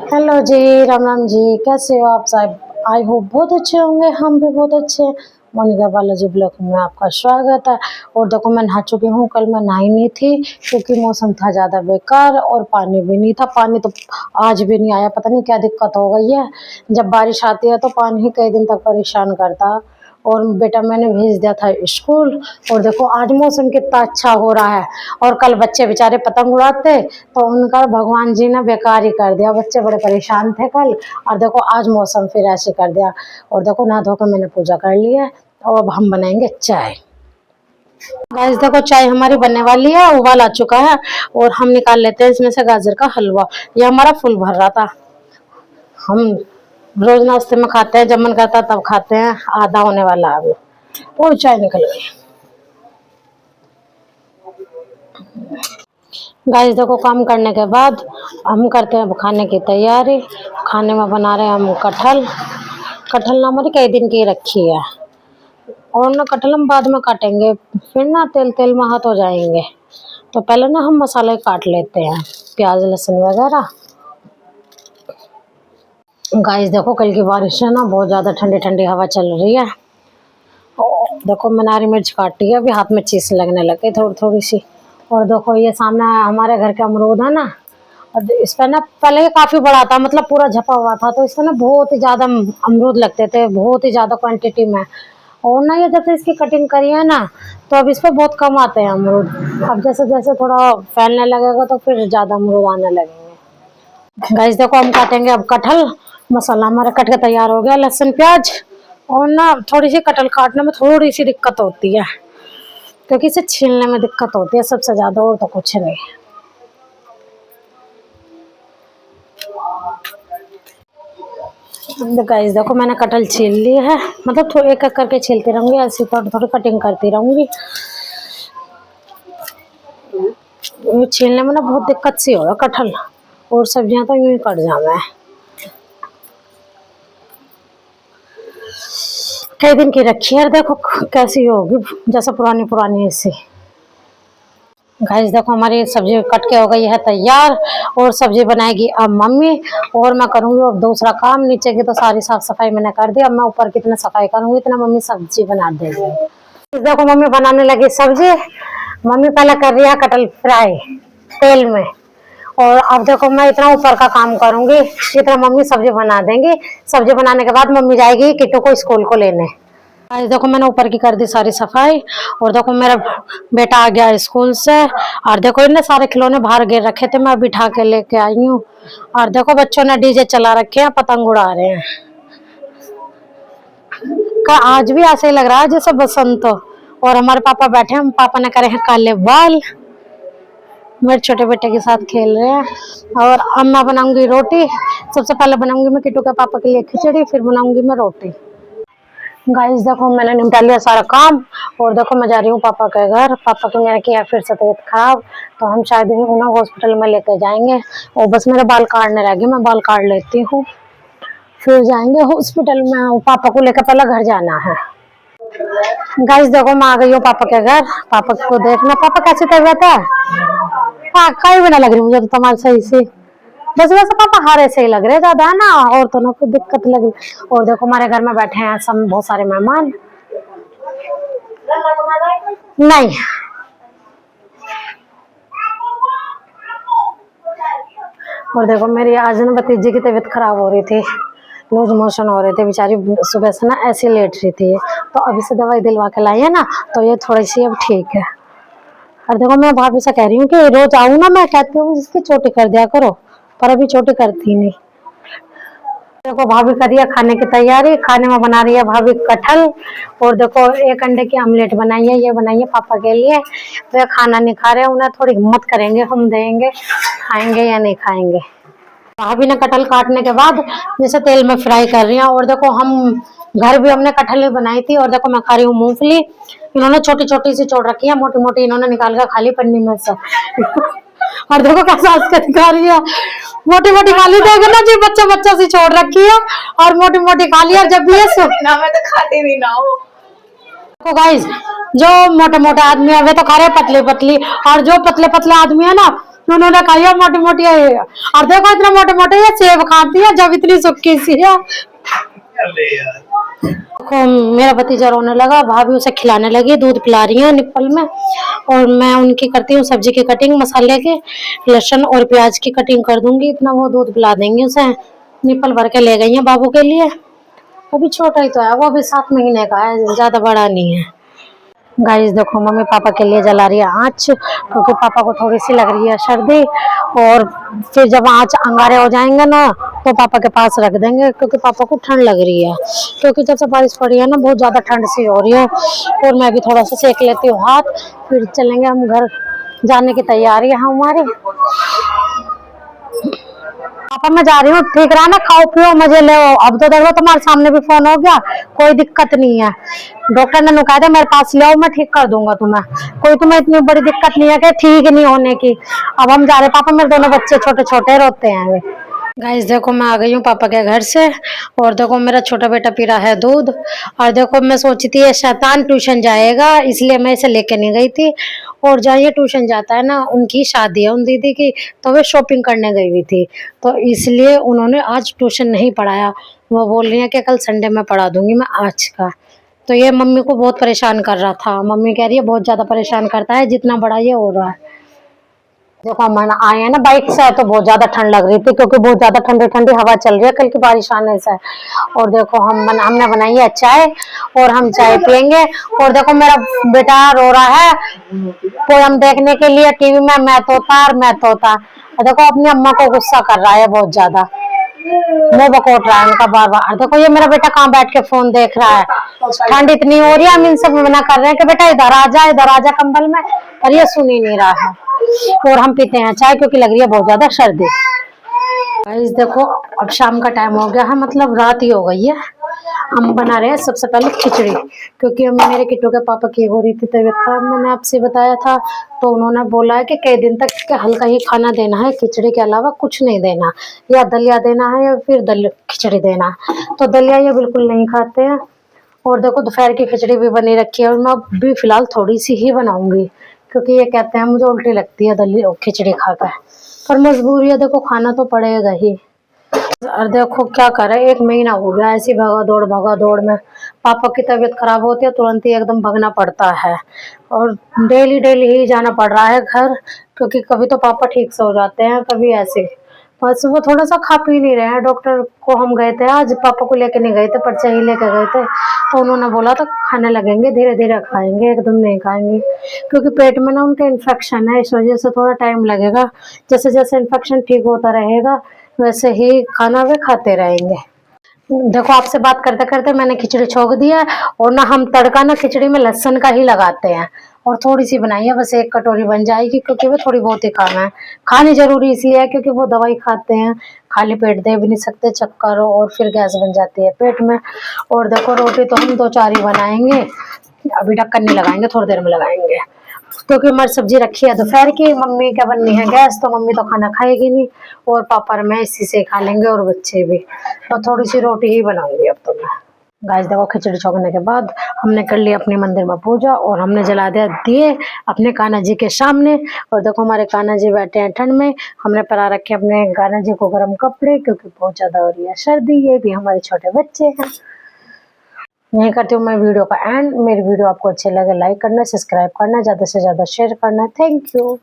Hello जी, राम राम जी। कैसे हो आप सब? आई होप बहुत अच्छे होंगे। हम भी बहुत अच्छे हैं। मोनिका बालाजी ब्लॉग में आपका स्वागत है। और देखो मैं नहा चुकी हूँ। कल मैं नहाई नहीं थी क्योंकि मौसम था ज़्यादा बेकार और पानी भी नहीं था। पानी तो आज भी नहीं आया, पता नहीं क्या दिक्कत हो गई है। जब बारिश आती है तो पानी ही कई दिन तक परेशान करता है। और बेटा मैंने भेज दिया था स्कूल। और देखो आज मौसम कितना अच्छा हो रहा है। और कल बच्चे बेचारे पतंग उड़ाते तो उनका भगवान जी ने बेकार ही कर दिया। बच्चे बड़े परेशान थे कल। और देखो आज मौसम फिर ऐसे कर दिया। और देखो नहा धोकर मैंने पूजा कर ली है। और अब हम बनाएंगे चाय। गाइस देखो चाय हमारी बनने वाली है, उबाल आ चुका है। और हम निकाल लेते हैं इसमें से गाजर का हलवा। ये हमारा फुल भर रहा था। हम रोज नाश्ते में खाते हैं, जब मन करता है तब खाते हैं। आधा होने वाला है अभी। और चाय निकल गई। गाइस देखो काम करने के बाद हम करते हैं खाने की तैयारी। खाने में बना रहे हैं हम कटहल। कटहल ना हमारी कई दिन की रखी है। और ना कटहल हम बाद में काटेंगे, फिर ना तेल तेल में हाथ हो जाएंगे। तो पहले ना हम मसाले काट लेते हैं, प्याज लहसुन वगैरह। गाइस देखो कल की बारिश है ना, बहुत ज़्यादा ठंडी ठंडी हवा चल रही है। देखो मैंने हरी मिर्च काटी है, अभी हाथ में चीस लगने लगी थोड़ी थोड़ी सी। और देखो ये सामने हमारे घर के अमरूद है ना, और इस पर ना पहले ये काफ़ी बड़ा था, मतलब पूरा झपा हुआ था। तो इसमें ना बहुत ही ज़्यादा अमरूद लगते थे, बहुत ही ज़्यादा क्वांटिटी में। और ना ये जब से इसकी कटिंग करी है ना, तो अब इस पर बहुत कम आते हैं अमरूद। अब जैसे जैसे थोड़ा फैलने लगेगा तो फिर ज़्यादा अमरूद आने लगेंगे। गाइस देखो हम काटेंगे अब कटहल। मसाला हमारा कट के तैयार हो गया, लहसुन प्याज। और ना थोड़ी सी कटहल काटने में थोड़ी सी दिक्कत होती है, क्योंकि इसे छीलने में दिक्कत होती है सबसे ज़्यादा, और तो कुछ नहीं। गाइस देखो मैंने कटहल छील ली है, मतलब थोड़ी एक एक करके छीलती रहूँगी, ऐसी थोड़ी थोड़ी कटिंग करती रहूँगी। छीलने में ना बहुत दिक्कत सी होगा कटहल, और सब्जियां तो यूं ही कट जावे। कई दिन की रखी है, देखो कैसी होगी, जैसा पुरानी पुरानी ऐसी। गाइस देखो हमारी सब्जी कट के हो गई है तैयार। और सब्जी बनाएगी अब मम्मी। और मैं करूँगी अब दूसरा काम। नीचे की तो सारी साफ सफाई मैंने कर दी, अब मैं ऊपर कितना सफाई करूँगी इतना मम्मी सब्जी बना देगी। देखो मम्मी बनाने लगी सब्जी। मम्मी पहले कर रही है कटहल फ्राई तेल में। और अब देखो मैं इतना ऊपर का काम करूंगी, इतना मम्मी सब्जी बना देंगी। सब्जी बनाने के बाद मम्मी जाएगी किट्टू को स्कूल को लेने। आज देखो मैंने ऊपर की कर दी सारी सफाई। और देखो मेरा बेटा आ गया स्कूल से। और देखो इतने सारे खिलौने बाहर गिर रखे थे, मैं बिठा के लेके आई हूँ। और देखो बच्चों ने डीजे चला रखे हैं, पतंग उड़ा रहे हैं। आज भी ऐसे ही लग रहा है जैसे बसंत हो। और हमारे पापा बैठे हैं, पापा ने करे हैं काले बाल, मेरे छोटे बेटे के साथ खेल रहे हैं। और अब मैं बनाऊंगी रोटी। सबसे पहले बनाऊंगी मैं किट्टू के पापा के लिए खिचड़ी, फिर बनाऊंगी मैं रोटी। गाइस देखो मैंने निपटा लिया सारा काम। और देखो मैं जा रही हूँ पापा के घर। पापा की मेरे किया फिर से तबीयत खराब, तो हम शायद उन्हें हॉस्पिटल में लेकर जाएंगे। और बस मेरे बाल काटने रह गए, मैं बाल काट लेती हूँ, फिर जाएंगे हॉस्पिटल में। पापा को लेकर पहले घर जाना है। गाइस देखो मैं आ गई हूँ पापा के घर। पापा को देखना, पापा कैसी तबीयत है? हाँ कहीं भी ना लग रही मुझे तो तुम्हारे सही से। बस वैसे पापा हारे से ही लग रहे ज्यादा है ना, और तो ना कोई दिक्कत लग रही। और देखो हमारे घर में बैठे हैं सब बहुत सारे मेहमान। नहीं और देखो मेरी आज ना भतीजी की तबीयत खराब हो रही थी, लूज मोशन हो रहे थे बेचारी, सुबह से ना ऐसे लेट रही थी। तो अभी से दवाई दिलवा के लाई है ना, तो ये थोड़ी सी अब ठीक है। और देखो मैं भाभी से कह रही हूँ कि रोज आऊँ ना, मैं कहती हूँ इसकी चोटी कर दिया करो, पर अभी चोटी करती नहीं। देखो भाभी कर रही है खाने की तैयारी। खाने में बना रही है भाभी कटहल। और देखो एक अंडे की आमलेट बनाई है, ये बनाई है पापा के लिए। तो ये खाना नहीं खा रहे, उन्हें थोड़ी हिम्मत करेंगे, हम देंगे खाएंगे या नहीं खाएंगे। भाभी ने कटहल काटने के बाद जैसे तेल में फ्राई कर रही है। और देखो हम घर भी हमने कटहल ही बनाई थी। और देखो मैं खा रही हूँ मूंगफली। इन्होंने छोटी छोटी सी छोड़ रखी है, मोटी मोटी इन्होंने निकाल कर खाली पन्नी में से। और देखो कैसा हंस के दिखा रही है। मोटी मोटी खाली देखो ना जी, बच्चा बच्चा सी छोड़ रखी है और मोटी मोटी खाली। और जब भी ना मैं तो खाती भी ना हूँ। देखो गाइस, जो मोटे मोटे आदमी है वे तो खा रहे पतली पतली, और जो पतले पतले आदमी है ना उन्होंने कहा ये मोटी मोटी है, और देखो इतने मोटे मोटे ये सेब खाती है जब इतनी सुक्की सी है। अरे यार देखो मेरा भतीजा रोने लगा, भाभी उसे खिलाने लगी, दूध पिला रही है निप्पल में, और मैं उनकी करती हूँ सब्जी की कटिंग, मसाले के लहसुन और प्याज की कटिंग कर दूंगी, इतना वो दूध पिला देंगे उसे। निप्पल भर के ले गई है बाबू के लिए, अभी छोटा ही तो है वो, अभी 7 महीने का है, ज्यादा बड़ा नहीं है। गाइस देखो मम्मी पापा के लिए जला रही है आँच, क्योंकि पापा को थोड़ी सी लग रही है सर्दी, और फिर जब आँच अंगारे हो जाएंगे ना तो पापा के पास रख देंगे, क्योंकि पापा को ठंड लग रही है, क्योंकि जब से बारिश पड़ी है ना बहुत ज्यादा ठंड सी हो रही है। और मैं भी थोड़ा सा सेक लेती हूँ हाथ, फिर चलेंगे हम घर, जाने की तैयारी है हमारी। पापा मैं जा रही हूँ, ठीक रहा ना, खाओ पियो मजे ले। अब तो देखो तुम्हारे सामने भी फोन हो गया, कोई दिक्कत नहीं है, डॉक्टर ने कहा था मेरे पास ले आओ, मैं ठीक कर दूंगा तुम्हें, कोई तुम्हें इतनी बड़ी दिक्कत नहीं है कि ठीक नहीं होने की। अब हम जा रहे पापा, मेरे दोनों बच्चे छोटे छोटे रोते हैं वे। गाइस देखो मैं आ गई हूँ पापा के घर से, और देखो मेरा छोटा बेटा पी रहा है दूध, और देखो मैं सोची थी ये शैतान ट्यूशन जाएगा इसलिए मैं इसे लेके नहीं गई थी, और जहाँ ये ट्यूशन जाता है ना उनकी शादी है उन दीदी की, तो वे शॉपिंग करने गई हुई थी, तो इसलिए उन्होंने आज ट्यूशन नहीं पढ़ाया। वो बोल रही है कि कल संडे में पढ़ा दूंगी मैं आज का। तो ये मम्मी को बहुत परेशान कर रहा था, मम्मी कह रही है बहुत ज्यादा परेशान करता है, जितना बड़ा ये हो रहा है। देखो हम आए हैं ना बाइक से, तो बहुत ज्यादा ठंड लग रही थी, क्योंकि बहुत ज्यादा ठंडी ठंडी हवा चल रही है कल की बारिश आने से। और देखो हमने बनाई है चाय, और हम चाय पियेंगे। और देखो मेरा बेटा रो रहा है पोयम देखने के लिए टीवी में, मैं तोता और मैं तोता। और देखो अपनी अम्मा को गुस्सा कर रहा है बहुत ज्यादा, मुंह बकोट रहा है उनका बार बार। देखो ये मेरा बेटा कहाँ बैठ के फोन देख रहा है, ठंड इतनी हो रही है, हम इनसे मना कर रहे हैं कि बेटा इधर आ जा कंबल में, पर ये सुन ही नहीं रहा है। और हम पीते हैं चाय, क्योंकि लग रही है बहुत ज्यादा सर्दी। गाइस देखो अब शाम का टाइम हो गया है, मतलब रात ही हो गई है। हम बना रहे हैं सबसे पहले खिचड़ी, क्योंकि हम मेरे किट्टू के पापा की हो रही थी तबीयत खराब, मैंने आपसे बताया था, तो उन्होंने बोला है कि कई दिन तक हल्का ही खाना देना है, खिचड़ी के अलावा कुछ नहीं देना, या दलिया देना है या फिर खिचड़ी देना है। तो दलिया ये बिल्कुल नहीं खाते हैं। और देखो दोपहर की खिचड़ी भी बनी रखी है, और मैं अभी फिलहाल थोड़ी सी ही बनाऊंगी, क्योंकि ये कहते हैं मुझे उल्टी लगती है दलिया खिचड़ी खाकर, पर मजबूरी है, देखो खाना तो पड़ेगा ही। और देखो क्या करे, 1 महीना हो गया ऐसी भागा दौड़ में, पापा की तबीयत खराब होती है तुरंत ही एकदम भगना पड़ता है, और डेली डेली ही जाना पड़ रहा है घर, क्योंकि कभी तो पापा ठीक से हो जाते हैं, कभी ऐसे। बस वो थोड़ा सा खा पी नहीं रहे हैं, डॉक्टर को हम गए थे आज, पापा को लेके नहीं गए थे, पर्चा ही लेके गए थे, तो उन्होंने बोला था खाने लगेंगे, धीरे धीरे खाएंगे, एकदम नहीं खाएंगे, क्योंकि पेट में ना उनके इन्फेक्शन है, इस वजह से थोड़ा टाइम लगेगा। जैसे जैसे इन्फेक्शन ठीक होता रहेगा वैसे ही खाना वे खाते रहेंगे। देखो आपसे बात करते करते मैंने खिचड़ी छोक दिया, और ना हम तड़का ना खिचड़ी में लहसुन का ही लगाते हैं, और थोड़ी सी बनाई है, बस 1 कटोरी बन जाएगी, क्योंकि वो थोड़ी बहुत ही खाना है, खानी जरूरी इसलिए है क्योंकि वो दवाई खाते हैं, खाली पेट दे भी नहीं सकते, चक्कर और फिर गैस बन जाती है पेट में। और देखो रोटी तो हम 2-4 ही बनाएंगे, अभी ढक्कन नहीं लगाएंगे, थोड़ी देर में लगाएंगे, क्योंकि हमारी सब्जी रखी है दोपहर की, मम्मी क्या बननी है गैस, तो मम्मी तो खाना खाएगी नहीं, और पापा और मैं इसी से खा लेंगे, और बच्चे भी, तो थोड़ी सी रोटी ही बनाऊंगी अब तो मैं। गाइस देखो खिचड़ी छोकने के बाद हमने कर लिया अपने मंदिर में पूजा, और हमने जला दिया दिए अपने कान्हा जी के सामने। और देखो हमारे कान्हा जी बैठे हैं ठंड में, हमने पहना रखे अपने कान्हा जी को गर्म कपड़े, क्योंकि बहुत ज्यादा हो रही है सर्दी, ये भी हमारे छोटे बच्चे हैं। यही करती हूँ मैं वीडियो का एंड। मेरी वीडियो आपको अच्छे लगे लाइक करना, सब्सक्राइब करना, ज़्यादा से ज़्यादा शेयर करना। Thank you.